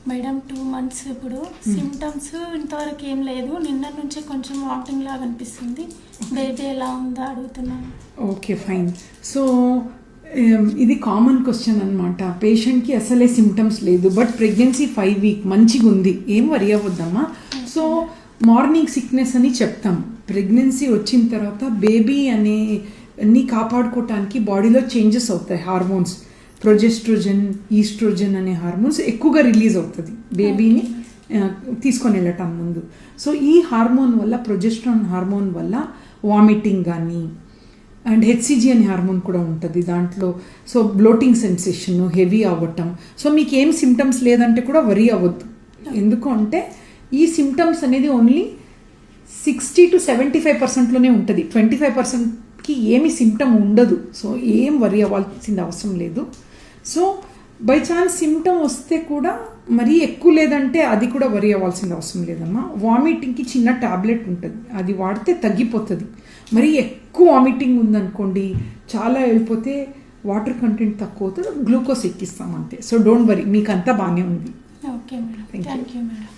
Madam 2 months ఇప్పుడు symptoms ఇంతవరకు ఏం లేదు. నిన్న నుంచే కొంచెం వామిటింగ్ లాగా అనిపిస్తుంది. బేబీ ఎలా ఉందో అడుగుతున్నాను. Okay fine. సో ఇది కామన్ క్వశ్చన్ అనమాట. పేషెంట్కి అసలే సిమ్టమ్స్ లేదు, బట్ ప్రెగ్నెన్సీ 5 week మంచిగా ఉంది, ఏం వరి అవ్వద్దమ్మా. సో మార్నింగ్ సిక్నెస్ అని చెప్తాం. ప్రెగ్నెన్సీ వచ్చిన తర్వాత బేబీ అన్ని కాపాడుకోవటానికి బాడీలో చేంజెస్ అవుతాయి. హార్మోన్స్ ప్రొజెస్ట్రోజన్, ఈస్ట్రోజన్ అనే హార్మోన్స్ ఎక్కువగా రిలీజ్ అవుతుంది బేబీని తీసుకొని వెళ్ళటం ముందు. సో ఈ హార్మోన్ వల్ల, ప్రొజెస్ట్రాన్ హార్మోన్ వల్ల వామిటింగ్ కానీ, అండ్ హెచ్సిజీ అనే హార్మోన్ కూడా ఉంటుంది దాంట్లో. సో బ్లోటింగ్ సెన్సేషన్, హెవీ అవ్వటం. సో మీకు ఏం సిమ్టమ్స్ లేదంటే కూడా వరీ అవ్వద్దు. ఎందుకు అంటే ఈ సిమ్టమ్స్ అనేది ఓన్లీ 60 to 75%లోనే ఉంటుంది. 25%కి ఏమి సిమ్టమ్ ఉండదు. సో ఏం వరీ అవ్వాల్సిన అవసరం లేదు. సో బై ఛాన్స్ సిమ్టమ్ వస్తే కూడా మరీ ఎక్కువ లేదంటే అది కూడా వరీ అవ్వాల్సిన అవసరం లేదమ్మా. వామిటింగ్కి చిన్న ట్యాబ్లెట్ ఉంటుంది, అది వాడితే తగ్గిపోతుంది. మరీ ఎక్కువ వామిటింగ్ ఉందనుకోండి, చాలా వెళ్ళిపోతే వాటర్ కంటెంట్ తక్కువ అవుతుంది, గ్లూకోజ్ ఎక్కిస్తాం అంతే. సో డోంట్ వరీ, మీకు అంతా బాగానే ఉంది. Okay madam, thank you madam.